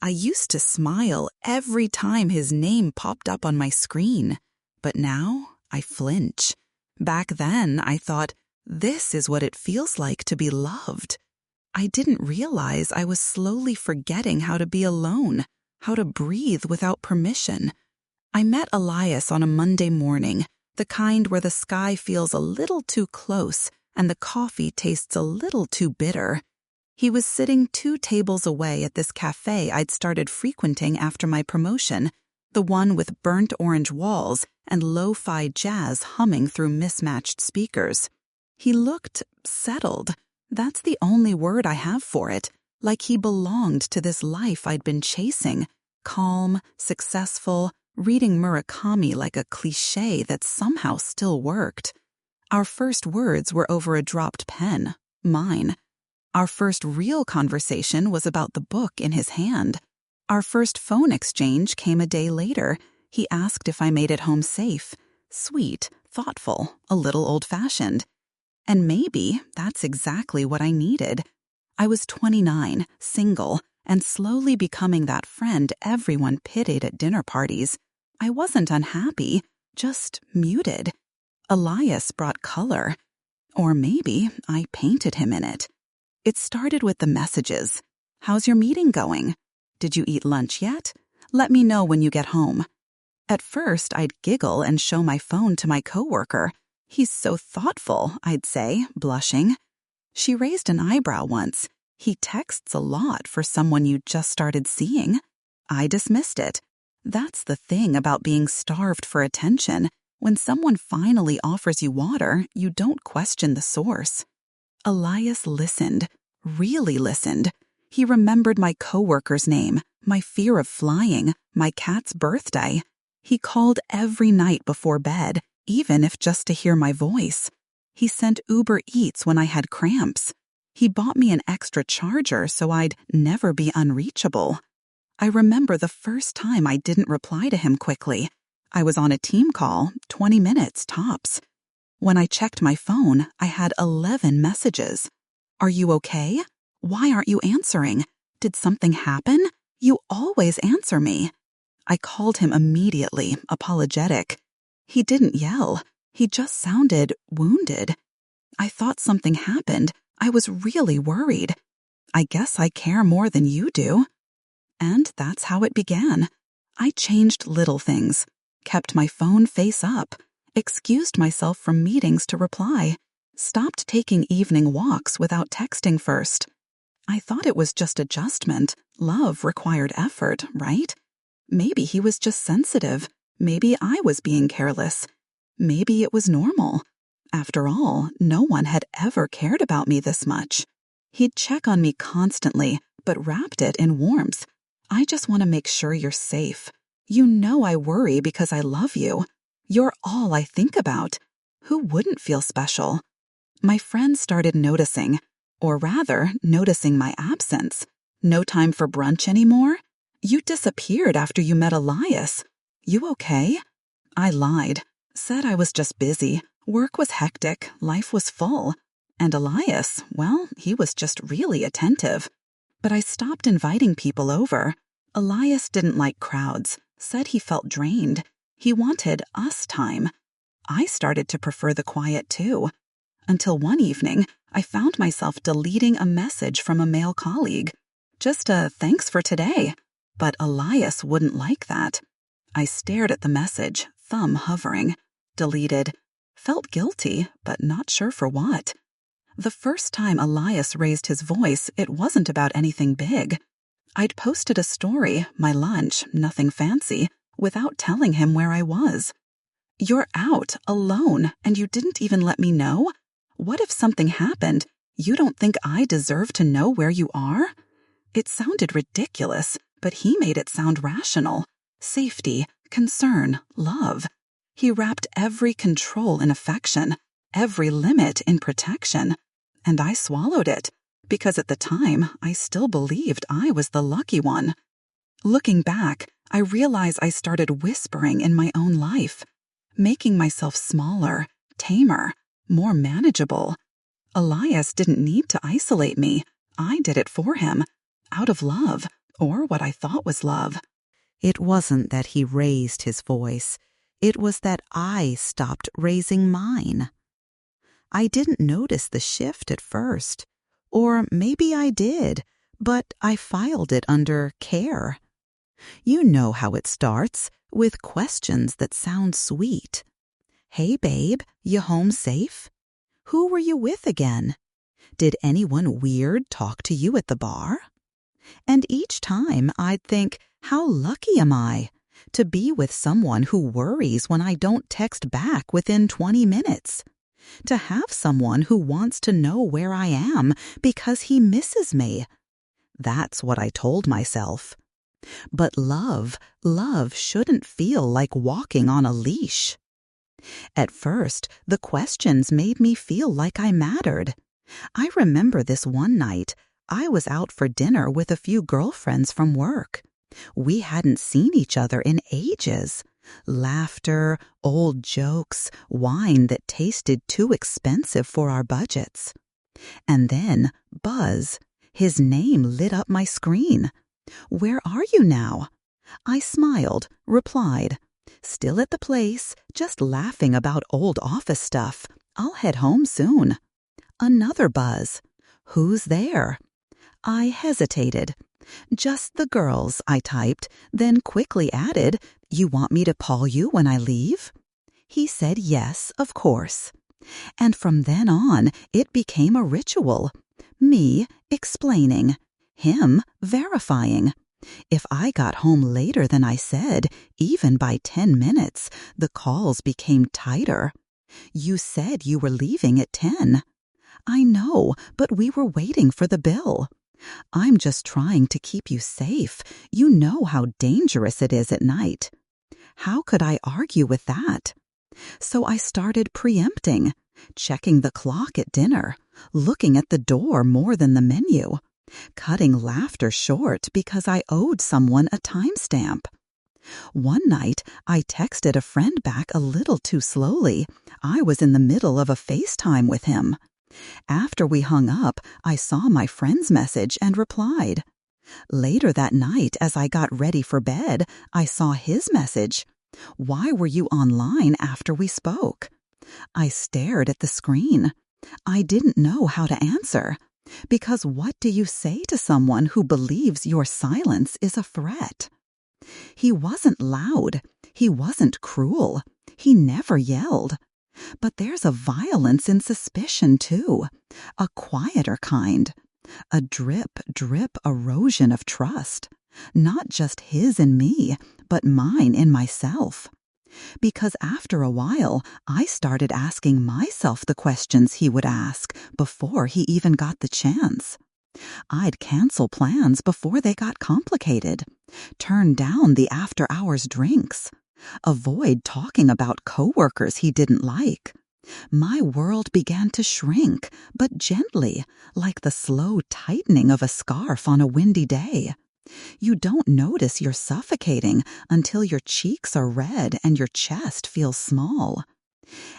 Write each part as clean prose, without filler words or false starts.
I used to smile every time his name popped up on my screen. But now I flinch. Back then, I thought, this is what it feels like to be loved. I didn't realize I was slowly forgetting how to be alone, how to breathe without permission. I met Elias on a Monday morning, the kind where the sky feels a little too close and the coffee tastes a little too bitter. He was sitting 2 tables away at this cafe I'd started frequenting after my promotion, the one with burnt orange walls and lo-fi jazz humming through mismatched speakers. He looked settled. That's the only word I have for it, like he belonged to this life I'd been chasing, calm, successful, reading Murakami like a cliché that somehow still worked. Our first words were over a dropped pen, mine. Our first real conversation was about the book in his hand. Our first phone exchange came a day later. He asked if I made it home safe. Sweet, thoughtful, a little old-fashioned. And maybe that's exactly what I needed. I was 29, single, and slowly becoming that friend everyone pitied at dinner parties. I wasn't unhappy, just muted. Elias brought color. Or maybe I painted him in it. It started with the messages. How's your meeting going? Did you eat lunch yet? Let me know when you get home. At first, I'd giggle and show my phone to my coworker. He's so thoughtful, I'd say, blushing. She raised an eyebrow once. He texts a lot for someone you just started seeing. I dismissed it. That's the thing about being starved for attention. When someone finally offers you water, you don't question the source. Elias listened, really listened. He remembered my coworker's name, my fear of flying, my cat's birthday. He called every night before bed, even if just to hear my voice. He sent Uber Eats when I had cramps. He bought me an extra charger so I'd never be unreachable. I remember the first time I didn't reply to him quickly. I was on a team call, 20 minutes tops. When I checked my phone, I had 11 messages. Are you okay? Why aren't you answering? Did something happen? You always answer me. I called him immediately, apologetic. He didn't yell. He just sounded wounded. I thought something happened. I was really worried. I guess I care more than you do. And that's how it began. I changed little things, kept my phone face up, excused myself from meetings to reply, stopped taking evening walks without texting first. I thought it was just adjustment. Love required effort, right? Maybe he was just sensitive. Maybe I was being careless. Maybe it was normal. After all, no one had ever cared about me this much. He'd check on me constantly, but wrapped it in warmth. I just want to make sure you're safe. You know I worry because I love you. You're all I think about. Who wouldn't feel special? My friends started noticing, or rather, noticing my absence. No time for brunch anymore? You disappeared after you met Elias. You okay? I lied, said I was just busy. Work was hectic, life was full. And Elias, well, he was just really attentive. But I stopped inviting people over. Elias didn't like crowds, said he felt drained. He wanted us time. I started to prefer the quiet too. Until one evening, I found myself deleting a message from a male colleague. Just a thanks for today. But Elias wouldn't like that. I stared at the message, thumb hovering. Deleted. Felt guilty, but not sure for what. The first time Elias raised his voice, it wasn't about anything big. I'd posted a story, my lunch, nothing fancy, without telling him where I was. You're out, alone, and you didn't even let me know? What if something happened? You don't think I deserve to know where you are? It sounded ridiculous, but he made it sound rational. Safety, concern, love. He wrapped every control in affection, every limit in protection. And I swallowed it, because at the time, I still believed I was the lucky one. Looking back, I realize I started whispering in my own life, making myself smaller, tamer, more manageable. Elias didn't need to isolate me. I did it for him, out of love, or what I thought was love. It wasn't that he raised his voice. It was that I stopped raising mine. I didn't notice the shift at first. Or maybe I did, but I filed it under care. You know how it starts, with questions that sound sweet. Hey babe, you home safe? Who were you with again? Did anyone weird talk to you at the bar? And each time I'd think, how lucky am I to be with someone who worries when I don't text back within 20 minutes. To have someone who wants to know where I am because he misses me. That's what I told myself. But love shouldn't feel like walking on a leash. At first, the questions made me feel like I mattered. I remember this one night, I was out for dinner with a few girlfriends from work. We hadn't seen each other in ages. Laughter, old jokes, wine that tasted too expensive for our budgets. And then, Buzz, his name lit up my screen. Where are you now? I smiled, replied, still at the place, just laughing about old office stuff. I'll head home soon. Another buzz. Who's there? I hesitated. Just the girls, I typed, then quickly added, you want me to call you when I leave? He said yes, of course. And from then on, it became a ritual. Me explaining, him verifying. If I got home later than I said, even by 10 minutes, the calls became tighter. You said you were leaving at 10. I know, but we were waiting for the bill. I'm just trying to keep you safe. You know how dangerous it is at night. How could I argue with that? So I started preempting, checking the clock at dinner, looking at the door more than the menu, cutting laughter short because I owed someone a timestamp. One night, I texted a friend back a little too slowly. I was in the middle of a FaceTime with him. After we hung up, I saw my friend's message and replied. Later that night, as I got ready for bed, I saw his message. Why were you online after we spoke? I stared at the screen. I didn't know how to answer. Because what do you say to someone who believes your silence is a threat? He wasn't loud. He wasn't cruel. He never yelled. But there's a violence in suspicion, too. A quieter kind. A drip erosion of trust. Not just his in me, but mine in myself. Because after a while, I started asking myself the questions he would ask before he even got the chance. I'd cancel plans before they got complicated. Turn down the after-hours drinks. Avoid talking about coworkers he didn't like. My world began to shrink, but gently, like the slow tightening of a scarf on a windy day. You don't notice you're suffocating until your cheeks are red and your chest feels small.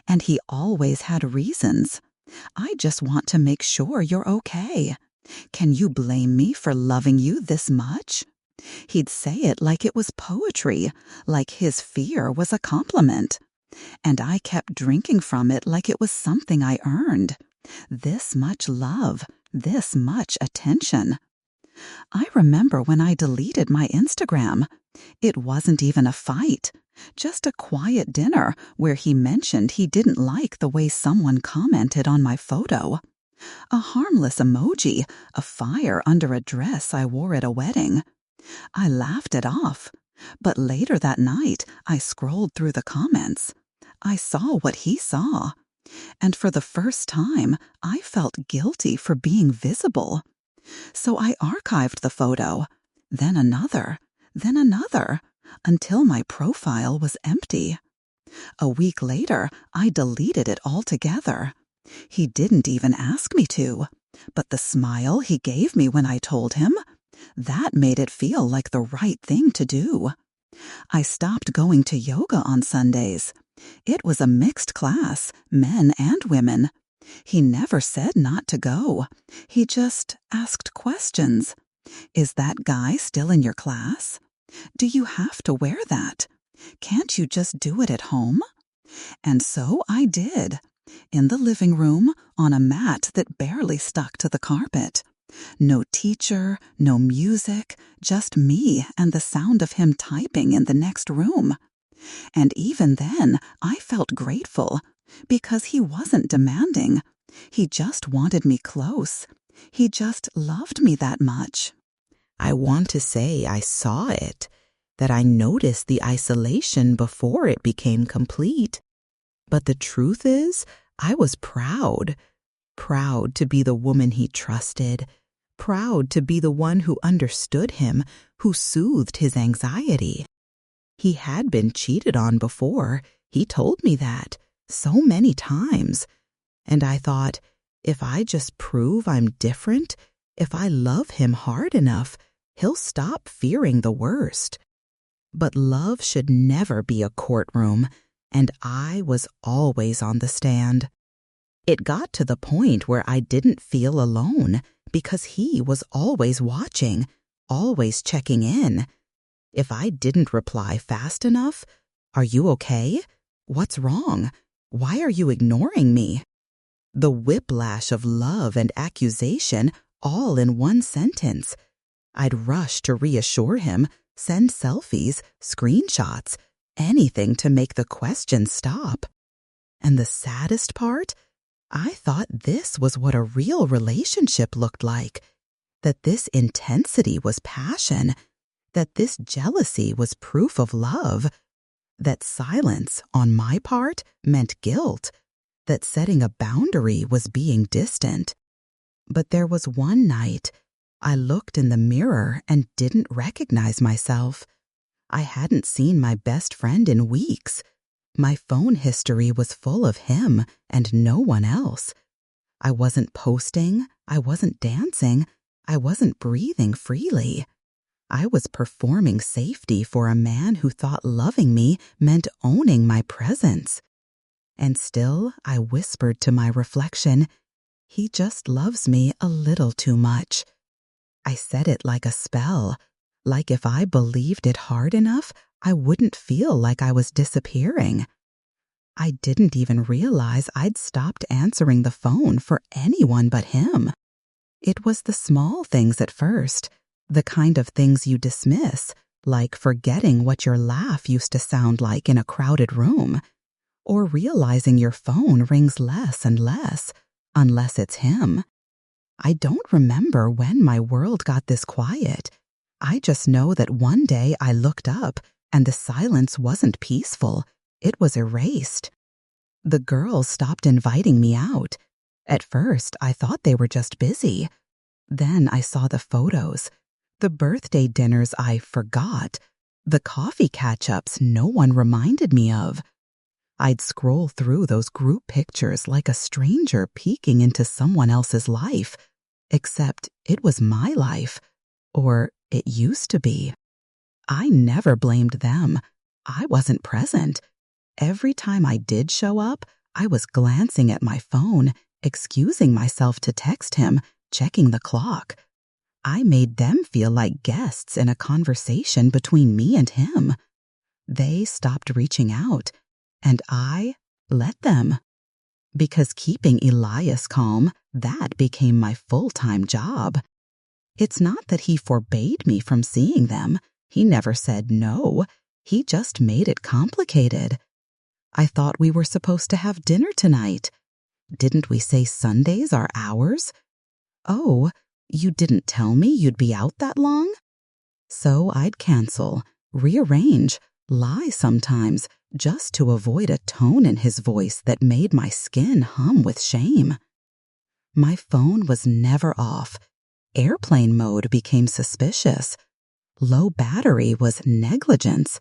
And he always had reasons. I just want to make sure you're okay. Can you blame me for loving you this much? He'd say it like it was poetry, like his fear was a compliment. And I kept drinking from it like it was something I earned. This much love, this much attention. I remember when I deleted my Instagram. It wasn't even a fight, just a quiet dinner where he mentioned he didn't like the way someone commented on my photo. A harmless emoji, a fire under a dress I wore at a wedding. I laughed it off, but later that night I scrolled through the comments. I saw what he saw, and for the first time I felt guilty for being visible. So I archived the photo, then another, until my profile was empty. A week later, I deleted it altogether. He didn't even ask me to, but the smile he gave me when I told him, that made it feel like the right thing to do. I stopped going to yoga on Sundays. It was a mixed class, men and women. He never said not to go. He just asked questions. Is that guy still in your class? Do you have to wear that? Can't you just do it at home? And so I did. In the living room, on a mat that barely stuck to the carpet. No teacher, no music, just me and the sound of him typing in the next room. And even then, I felt grateful, because he wasn't demanding. He just wanted me close. He just loved me that much. I want to say I saw it, that I noticed the isolation before it became complete. But the truth is, I was proud. Proud to be the woman he trusted. Proud to be the one who understood him, who soothed his anxiety. He had been cheated on before. He told me that so many times. And I thought, if I just prove I'm different, if I love him hard enough, he'll stop fearing the worst. But love should never be a courtroom, and I was always on the stand. It got to the point where I didn't feel alone because he was always watching, always checking in. If I didn't reply fast enough, "Are you okay? What's wrong? Why are you ignoring me?" The whiplash of love and accusation all in one sentence. I'd rush to reassure him, send selfies, screenshots, anything to make the question stop. And the saddest part? I thought this was what a real relationship looked like, that this intensity was passion, that this jealousy was proof of love, that silence on my part meant guilt, that setting a boundary was being distant. But there was one night I looked in the mirror and didn't recognize myself. I hadn't seen my best friend in weeks. My phone history was full of him and no one else. I wasn't posting, I wasn't dancing, I wasn't breathing freely. I was performing safety for a man who thought loving me meant owning my presence. And still, I whispered to my reflection, he just loves me a little too much. I said it like a spell, like if I believed it hard enough, I wouldn't feel like I was disappearing. I didn't even realize I'd stopped answering the phone for anyone but him. It was the small things at first, the kind of things you dismiss, like forgetting what your laugh used to sound like in a crowded room, or realizing your phone rings less and less, unless it's him. I don't remember when my world got this quiet. I just know that one day I looked up and the silence wasn't peaceful. It was erased. The girls stopped inviting me out. At first, I thought they were just busy. Then I saw the photos, the birthday dinners I forgot, the coffee catch-ups no one reminded me of. I'd scroll through those group pictures like a stranger peeking into someone else's life, except it was my life, or it used to be. I never blamed them. I wasn't present. Every time I did show up, I was glancing at my phone, excusing myself to text him, checking the clock. I made them feel like guests in a conversation between me and him. They stopped reaching out, and I let them. Because keeping Elias calm, that became my full-time job. It's not that he forbade me from seeing them. He never said no. He just made it complicated. I thought we were supposed to have dinner tonight. Didn't we say Sundays are ours? Oh, you didn't tell me you'd be out that long? So I'd cancel, rearrange, lie sometimes, just to avoid a tone in his voice that made my skin hum with shame. My phone was never off. Airplane mode became suspicious. Low battery was negligence.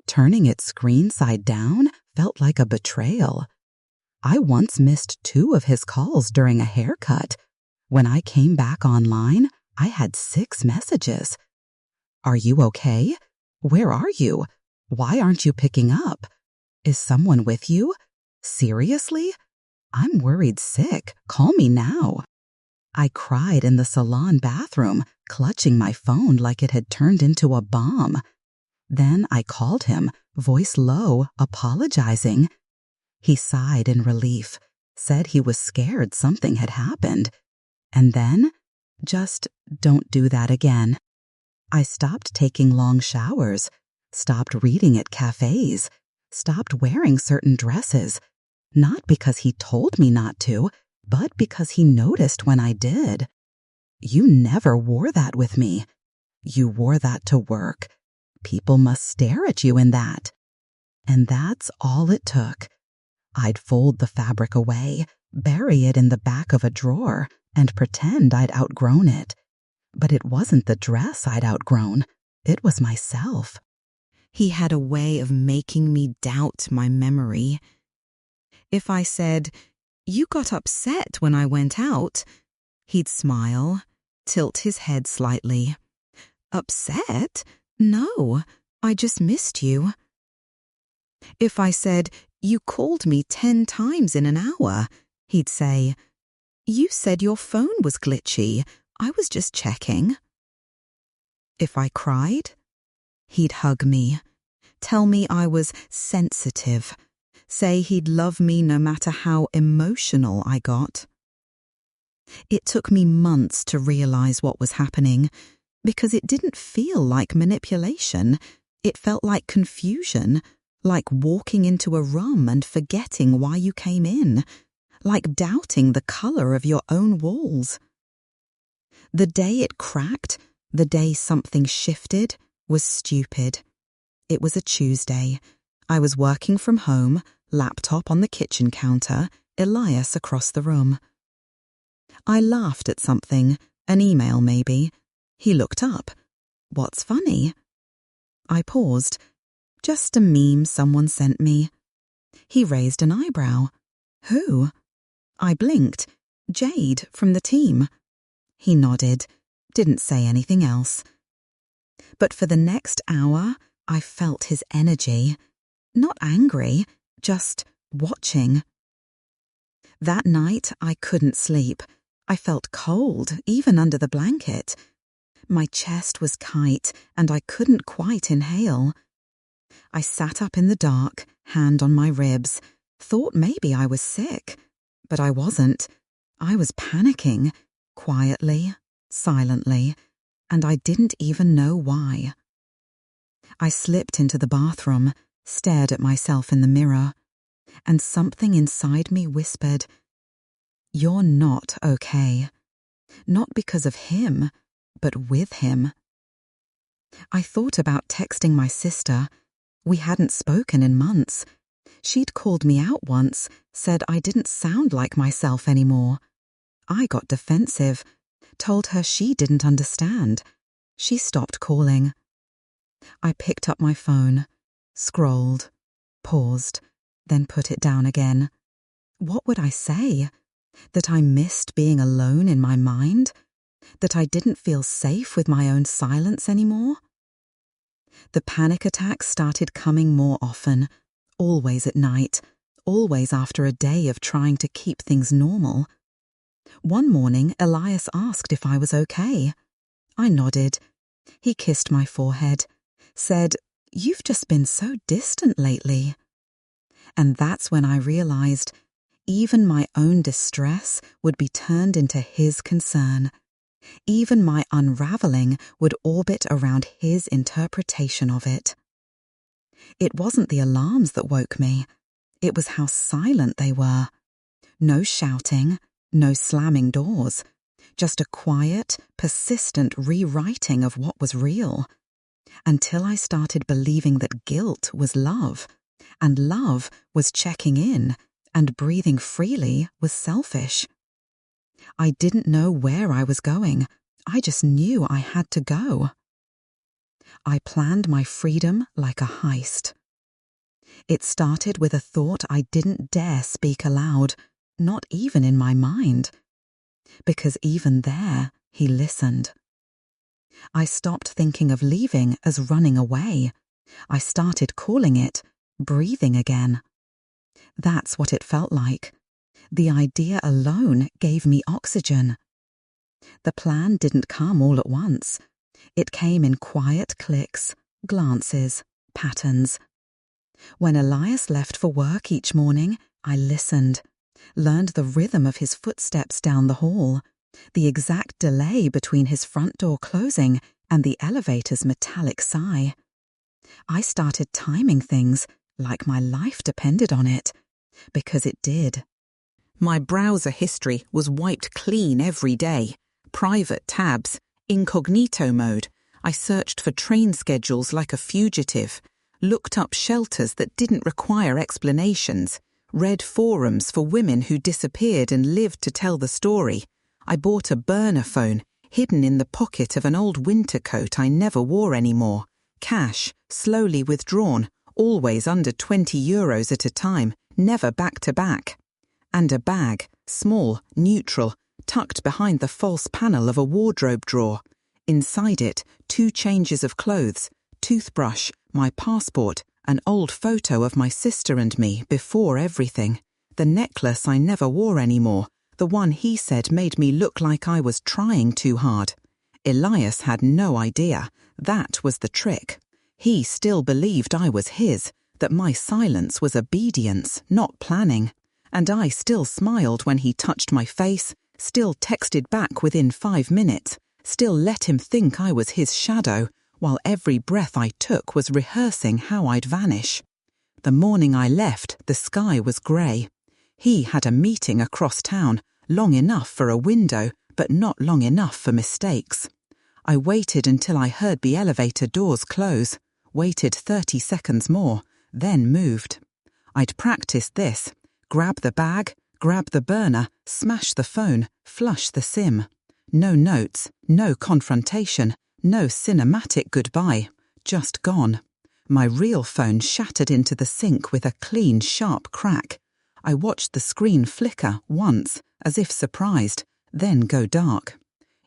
Turning its screen side down felt like a betrayal. I once missed 2 of his calls during a haircut. When I came back online, I had 6 messages. Are you okay? Where are you? Why aren't you picking up? Is someone with you? Seriously? I'm worried sick. Call me now. I cried in the salon bathroom, clutching my phone like it had turned into a bomb. Then I called him, voice low, apologizing. He sighed in relief, said he was scared something had happened, and then, just don't do that again. I stopped taking long showers, stopped reading at cafes, stopped wearing certain dresses, not because he told me not to, but because he noticed when I did. You never wore that with me. You wore that to work. People must stare at you in that. And that's all it took. I'd fold the fabric away, bury it in the back of a drawer, and pretend I'd outgrown it. But it wasn't the dress I'd outgrown. It was myself. He had a way of making me doubt my memory. If I said, "You got upset when I went out," he'd smile, tilt his head slightly. "Upset? No, I just missed you." If I said, "You called me 10 times in an hour," he'd say, "You said your phone was glitchy. I was just checking." If I cried, he'd hug me, tell me I was sensitive, say he'd love me no matter how emotional I got. It took me months to realize what was happening, because it didn't feel like manipulation. It felt like confusion, like walking into a room and forgetting why you came in, like doubting the color of your own walls. The day it cracked, the day something shifted, was stupid. It was a Tuesday. I was working from home, laptop on the kitchen counter, Elias across the room. I laughed at something, an email maybe. He looked up. "What's funny?" I paused. "Just a meme someone sent me." He raised an eyebrow. "Who?" I blinked. "Jade, from the team." He nodded, didn't say anything else. But for the next hour, I felt his energy. Not angry, just watching. That night, I couldn't sleep. I felt cold, even under the blanket. My chest was tight, and I couldn't quite inhale. I sat up in the dark, hand on my ribs, thought maybe I was sick. But I wasn't. I was panicking, quietly, silently, and I didn't even know why. I slipped into the bathroom, stared at myself in the mirror, and something inside me whispered, "You're not okay." Not because of him, but with him. I thought about texting my sister. We hadn't spoken in months. She'd called me out once, said I didn't sound like myself anymore. I got defensive, told her she didn't understand. She stopped calling. I picked up my phone, scrolled, paused, then put it down again. What would I say? That I missed being alone in my mind? That I didn't feel safe with my own silence anymore? The panic attacks started coming more often, always at night, always after a day of trying to keep things normal. One morning, Elias asked if I was okay. I nodded. He kissed my forehead, said, "You've just been so distant lately." And that's when I realized even my own distress would be turned into his concern. Even my unraveling would orbit around his interpretation of it. It wasn't the alarms that woke me. It was how silent they were. No shouting, no slamming doors. Just a quiet, persistent rewriting of what was real. Until I started believing that guilt was love, and love was checking in, and breathing freely was selfish. I didn't know where I was going. I just knew I had to go. I planned my freedom like a heist. It started with a thought I didn't dare speak aloud, not even in my mind. Because even there, he listened. I stopped thinking of leaving as running away. I started calling it breathing again. That's what it felt like. The idea alone gave me oxygen. The plan didn't come all at once. It came in quiet clicks, glances, patterns. When Elias left for work each morning, I listened, learned the rhythm of his footsteps down the hall, the exact delay between his front door closing and the elevator's metallic sigh. I started timing things like my life depended on it, because it did. My browser history was wiped clean every day. Private tabs, incognito mode. I searched for train schedules like a fugitive, looked up shelters that didn't require explanations, read forums for women who disappeared and lived to tell the story. I bought a burner phone, hidden in the pocket of an old winter coat I never wore anymore. Cash, slowly withdrawn, always under €20 at a time, never back to back. And a bag, small, neutral, tucked behind the false panel of a wardrobe drawer. Inside it, 2 changes of clothes, toothbrush, my passport, an old photo of my sister and me before everything, the necklace I never wore anymore, the one he said made me look like I was trying too hard. Elias had no idea. That was the trick. He still believed I was his, that my silence was obedience, not planning. And I still smiled when he touched my face, still texted back within 5 minutes, still let him think I was his shadow, while every breath I took was rehearsing how I'd vanish. The morning I left, the sky was grey. He had a meeting across town, long enough for a window, but not long enough for mistakes. I waited until I heard the elevator doors close, waited 30 seconds more, then moved. I'd practiced this. Grab the bag, grab the burner, smash the phone, flush the SIM. No notes, no confrontation, no cinematic goodbye, just gone. My real phone shattered into the sink with a clean, sharp crack. I watched the screen flicker once, as if surprised, then go dark.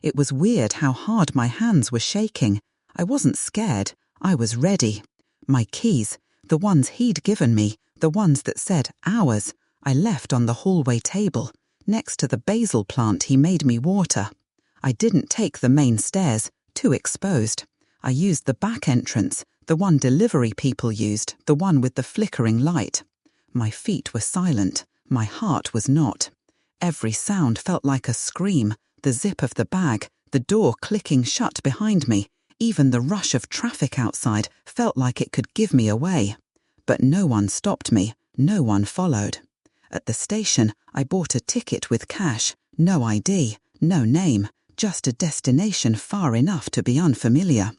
It was weird how hard my hands were shaking. I wasn't scared, I was ready. My keys, the ones he'd given me, the ones that said ours, I left on the hallway table, next to the basil plant he made me water. I didn't take the main stairs, too exposed. I used the back entrance, the one delivery people used, the one with the flickering light. My feet were silent, my heart was not. Every sound felt like a scream, the zip of the bag, the door clicking shut behind me, even the rush of traffic outside felt like it could give me away. But no one stopped me, no one followed. At the station, I bought a ticket with cash, no ID, no name, just a destination far enough to be unfamiliar.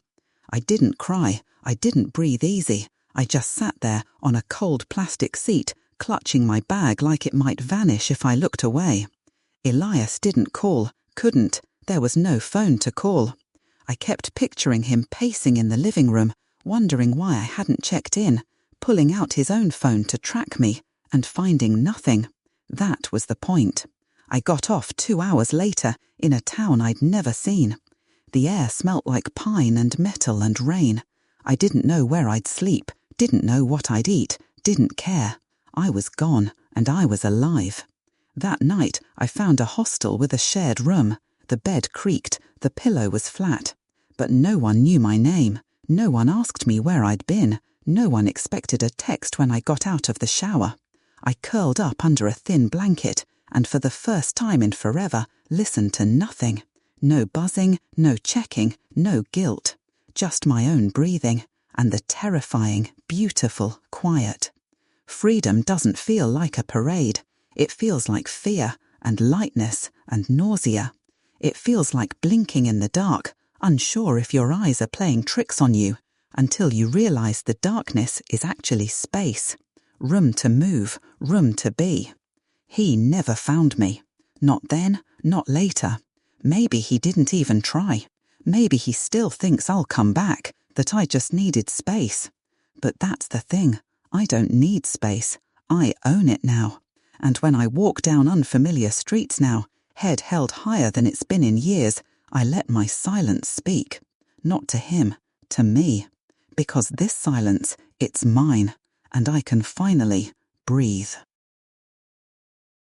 I didn't cry, I didn't breathe easy. I just sat there on a cold plastic seat, clutching my bag like it might vanish if I looked away. Elias didn't call, couldn't, there was no phone to call. I kept picturing him pacing in the living room, wondering why I hadn't checked in, pulling out his own phone to track me, and finding nothing. That was the point. I got off 2 hours later, in a town I'd never seen. The air smelt like pine and metal and rain. I didn't know where I'd sleep, didn't know what I'd eat, didn't care. I was gone, and I was alive. That night, I found a hostel with a shared room. The bed creaked, the pillow was flat. But no one knew my name. No one asked me where I'd been. No one expected a text when I got out of the shower. I curled up under a thin blanket, and for the first time in forever, listened to nothing. No buzzing, no checking, no guilt. Just my own breathing, and the terrifying, beautiful quiet. Freedom doesn't feel like a parade. It feels like fear, and lightness, and nausea. It feels like blinking in the dark, unsure if your eyes are playing tricks on you, until you realize the darkness is actually space. Room to move, room to be. He never found me. Not then, not later. Maybe he didn't even try. Maybe he still thinks I'll come back, that I just needed space. But that's the thing. I don't need space. I own it now. And when I walk down unfamiliar streets now, head held higher than it's been in years, I let my silence speak. Not to him, to me. Because this silence, it's mine, and I can finally breathe.